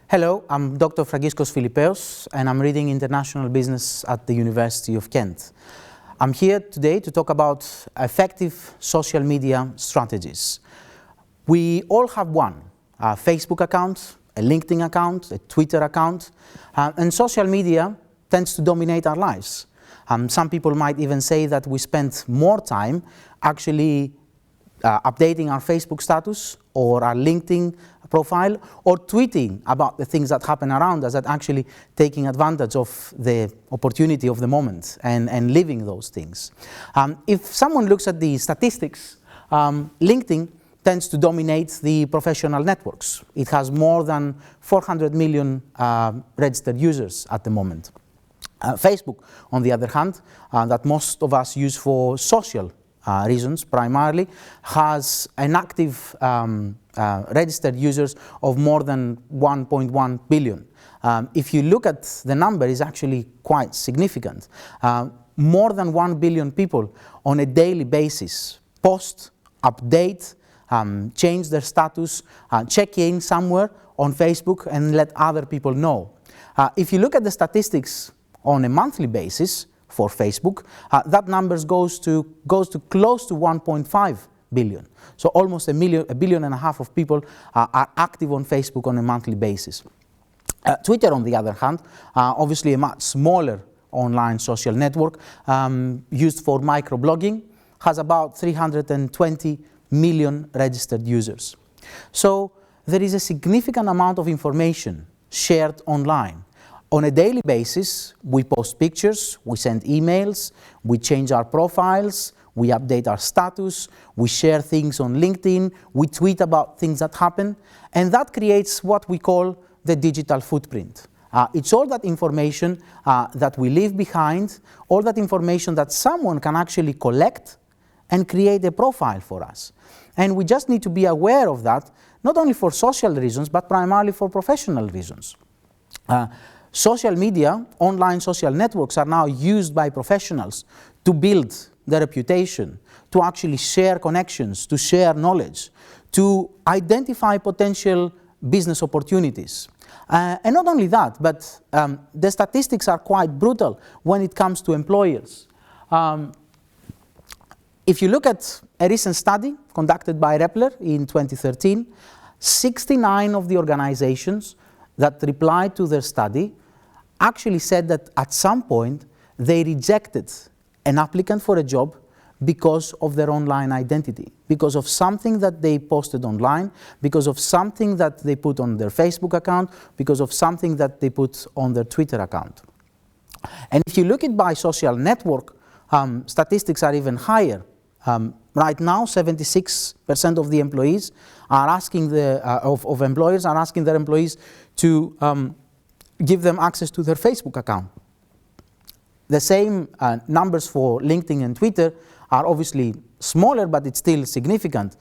Hello, I'm Dr. Fragkiskos Filippaios, and I'm reading International Business at the University of Kent. I'm here today to talk about effective social media strategies. We all have one, a Facebook account, a LinkedIn account, a Twitter account, and social media tends to dominate our lives. Some people might even say that we spend more time actually updating our Facebook status or our LinkedIn profile or tweeting about the things that happen around us than actually taking advantage of the opportunity of the moment and living those things. If someone looks at the statistics, LinkedIn tends to dominate the professional networks. It has more than 400 million registered users at the moment. Facebook, on the other hand, that most of us use for social reasons primarily, has an active registered users of more than 1.1 billion. If you look at the number, it's actually quite significant. More than 1 billion people on a daily basis post, update, change their status, check in somewhere on Facebook and let other people know. If you look at the statistics on a monthly basis for Facebook, that number goes to close to 1.5 billion. So almost a billion and a half of people are active on Facebook on a monthly basis. Twitter, on the other hand, obviously a much smaller online social network used for microblogging, has about 320 million registered users. So there is a significant amount of information shared online. On a daily basis, we post pictures, we send emails, we change our profiles, we update our status, we share things on LinkedIn, we tweet about things that happen, and that creates what we call the digital footprint. It's all that information that we leave behind, all that information that someone can actually collect and create a profile for us. And we just need to be aware of that, not only for social reasons, but primarily for professional reasons. Social media, online social networks are now used by professionals to build their reputation, to actually share connections, to share knowledge, to identify potential business opportunities. And not only that, but the statistics are quite brutal when it comes to employers. If you look at a recent study conducted by Rappler in 2013, 69 of the organizations that replied to their study actually said that at some point they rejected an applicant for a job because of their online identity, because of something that they posted online, because of something that they put on their Facebook account, because of something that they put on their Twitter account. And if you look at by social network, statistics are even higher. Right now, 76% of the employees are asking of employers are asking their employees to give them access to their Facebook account. The same numbers for LinkedIn and Twitter are obviously smaller, but it's still significant,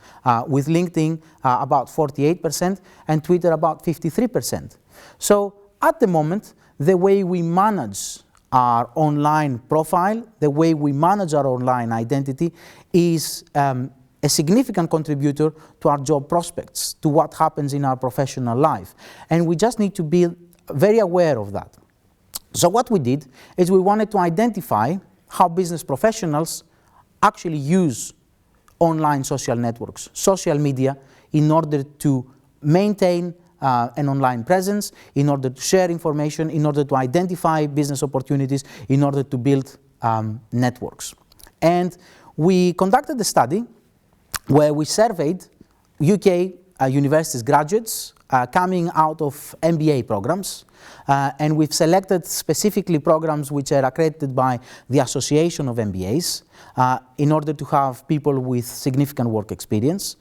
with LinkedIn about 48% and Twitter about 53%. So at the moment, the way we manage our online profile, the way we manage our online identity is a significant contributor to our job prospects, to what happens in our professional life. And we just need to be very aware of that. So what we did is we wanted to identify how business professionals actually use online social networks, social media, in order to maintain an online presence, in order to share information, in order to identify business opportunities, in order to build networks. And we conducted a study where we surveyed UK universities graduates coming out of MBA programs, and we've selected specifically programs which are accredited by the Association of MBAs in order to have people with significant work experience.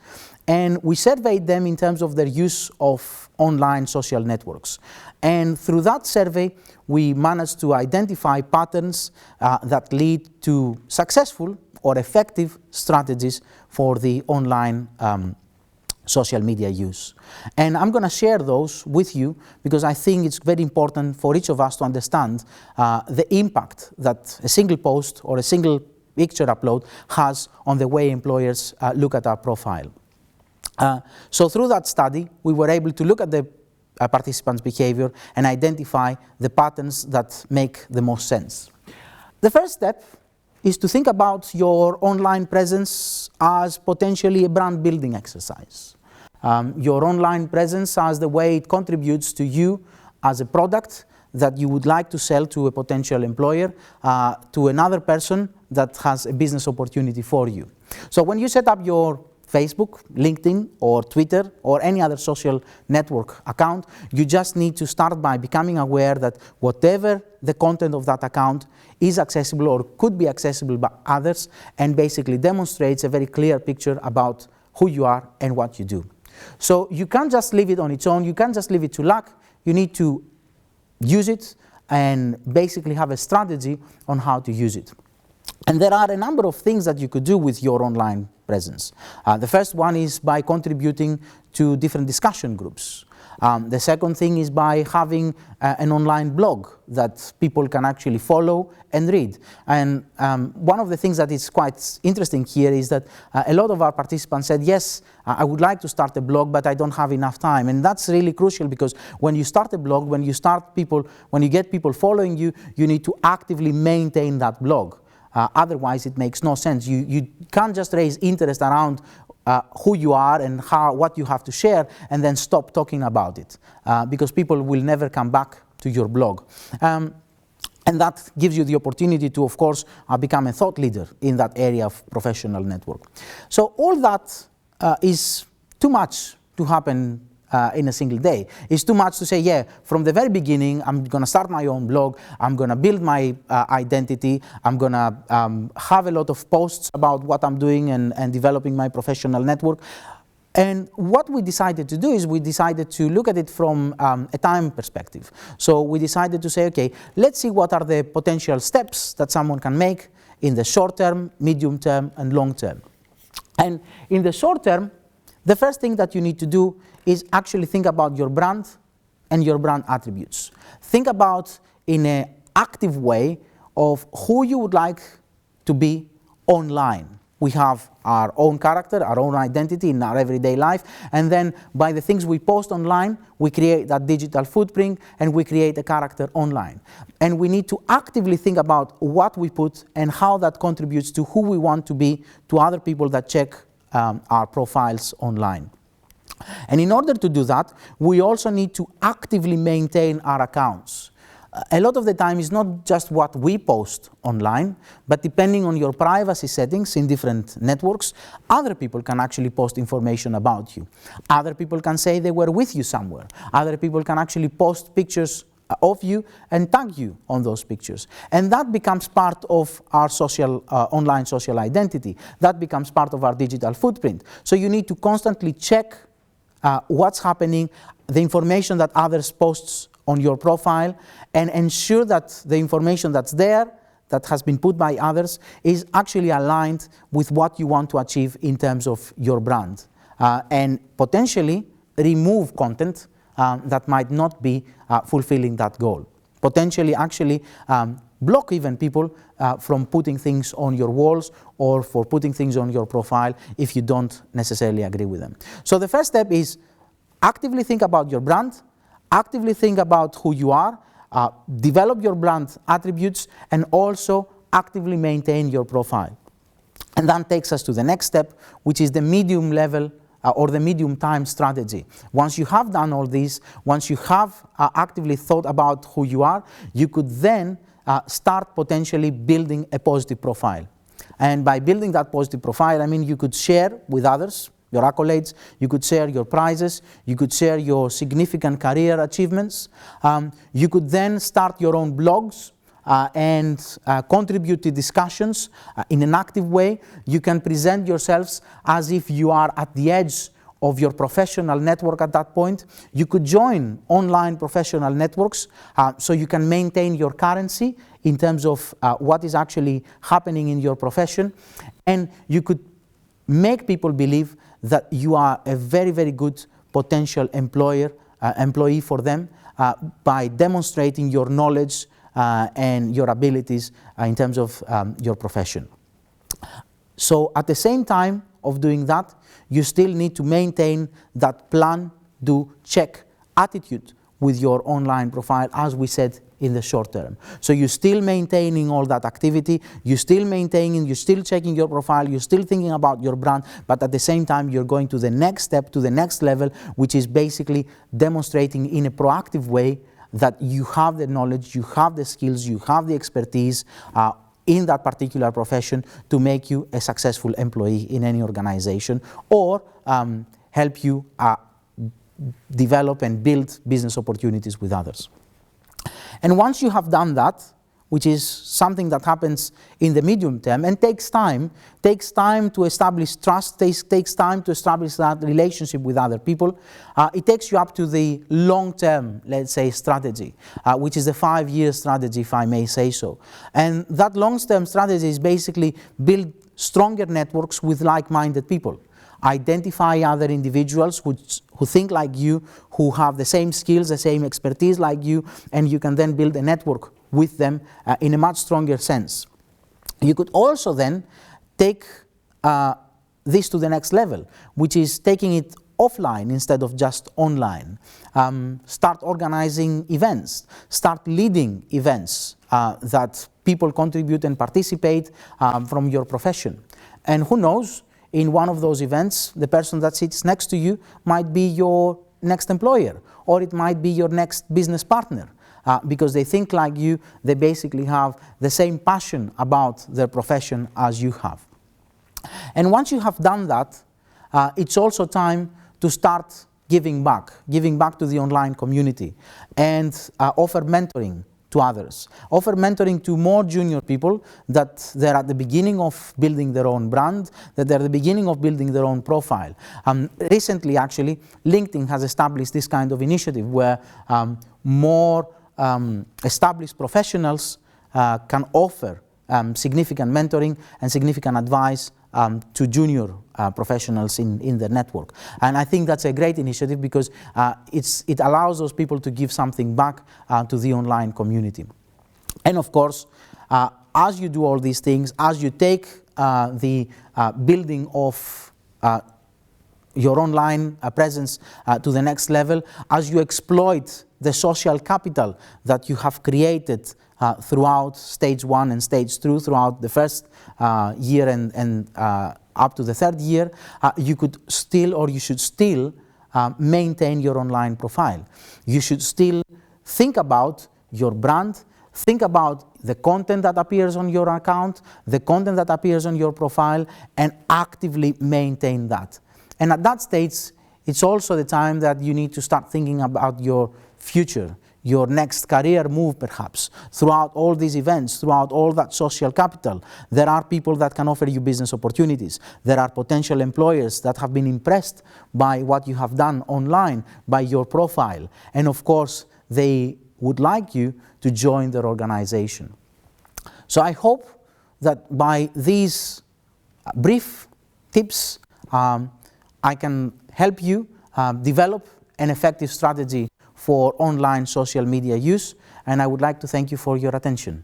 And we surveyed them in terms of their use of online social networks. And through that survey, we managed to identify patterns that lead to successful or effective strategies for the online social media use. And I'm going to share those with you because I think it's very important for each of us to understand the impact that a single post or a single picture upload has on the way employers look at our profile. So through that study, we were able to look at the participants' behavior and identify the patterns that make the most sense. The first step is to think about your online presence as potentially a brand building exercise. Your online presence as the way it contributes to you as a product that you would like to sell to a potential employer, to another person that has a business opportunity for you. So when you set up your Facebook, LinkedIn, or Twitter, or any other social network account, you just need to start by becoming aware that whatever the content of that account is accessible or could be accessible by others, and basically demonstrates a very clear picture about who you are and what you do. So you can't just leave it on its own, you can't just leave it to luck, you need to use it and basically have a strategy on how to use it. And there are a number of things that you could do with your online presence. The first one is by contributing to different discussion groups. The second thing is by having an online blog that people can actually follow and read. And one of the things that is quite interesting here is that a lot of our participants said, yes, I would like to start a blog, but I don't have enough time. And that's really crucial, because when you start a blog, when you get people following you, you need to actively maintain that blog. Otherwise, it makes no sense. You can't just raise interest around who you are and what you have to share and then stop talking about it, because people will never come back to your blog. And that gives you the opportunity to, of course, become a thought leader in that area of professional network. So all that is too much to happen in a single day. It's too much to say, yeah, from the very beginning, I'm going to start my own blog, I'm going to build my identity, I'm going to have a lot of posts about what I'm doing and developing my professional network. And what we decided to do is we decided to look at it from a time perspective. So we decided to say, okay, let's see what are the potential steps that someone can make in the short term, medium term, and long term. And in the short term, the first thing that you need to do is actually think about your brand and your brand attributes. Think about, in an active way, of who you would like to be online. We have our own character, our own identity in our everyday life, and then by the things we post online, we create that digital footprint and we create a character online. And we need to actively think about what we put and how that contributes to who we want to be to other people that check our profiles online. And in order to do that, we also need to actively maintain our accounts. A lot of the time it's not just what we post online, but depending on your privacy settings in different networks, other people can actually post information about you. Other people can say they were with you somewhere. Other people can actually post pictures of you and tag you on those pictures. And that becomes part of our online social identity. That becomes part of our digital footprint. So you need to constantly check what's happening, the information that others post on your profile, and ensure that the information that's there, that has been put by others, is actually aligned with what you want to achieve in terms of your brand. And potentially remove content that might not be fulfilling that goal. Potentially actually block even people from putting things on your walls or for putting things on your profile if you don't necessarily agree with them. So the first step is actively think about your brand, actively think about who you are, develop your brand attributes, and also actively maintain your profile. And that takes us to the next step, which is the medium level or the medium time strategy. Once you have done all this, once you have actively thought about who you are, you could then start potentially building a positive profile. And by building that positive profile, I mean you could share with others your accolades, you could share your prizes, you could share your significant career achievements. You could then start your own blogs and contribute to discussions in an active way. You can present yourselves as if you are at the edge of your professional network at that point. You could join online professional networks so you can maintain your currency in terms of what is actually happening in your profession. And you could make people believe that you are a very, very good potential employee for them by demonstrating your knowledge and your abilities in terms of your profession. So at the same time of doing that, you still need to maintain that plan, do, check attitude with your online profile, as we said, in the short term. So you're still maintaining all that activity, you're still checking your profile, you're still thinking about your brand, but at the same time you're going to the next step, to the next level, which is basically demonstrating in a proactive way that you have the knowledge, you have the skills, you have the expertise in that particular profession to make you a successful employee in any organization, or help you develop and build business opportunities with others. And once you have done that, which is something that happens in the medium term and takes time to establish trust, takes time to establish that relationship with other people, it takes you up to the long-term, let's say, strategy, which is the 5-year strategy, if I may say so. And that long-term strategy is basically build stronger networks with like-minded people. Identify other individuals who think like you, who have the same skills, the same expertise like you, and you can then build a network with them in a much stronger sense. You could also then take this to the next level, which is taking it offline instead of just online. Start organizing events, start leading events that people contribute and participate from your profession. And who knows, in one of those events, the person that sits next to you might be your next employer, or it might be your next business partner, because they think like you, they basically have the same passion about their profession as you have. And once you have done that, it's also time to start giving back to the online community, and offer mentoring to others. Offer mentoring to more junior people that they're at the beginning of building their own brand, that they're at the beginning of building their own profile. Recently, actually, LinkedIn has established this kind of initiative where more established professionals can offer significant mentoring and significant advice to junior professionals in their network. And I think that's a great initiative because it allows those people to give something back to the online community. And of course, as you do all these things, as you take the building of your online presence to the next level, as you exploit the social capital that you have created throughout stage 1 and stage 2, throughout the first year and up to the 3rd year, you could still, or you should still, maintain your online profile. You should still think about your brand, think about the content that appears on your account, the content that appears on your profile, and actively maintain that. And at that stage, it's also the time that you need to start thinking about your future, your next career move perhaps. Throughout all these events, throughout all that social capital, there are people that can offer you business opportunities. There are potential employers that have been impressed by what you have done online, by your profile. And of course, they would like you to join their organization. So I hope that by these brief tips, I can help you develop an effective strategy for online social media use, and I would like to thank you for your attention.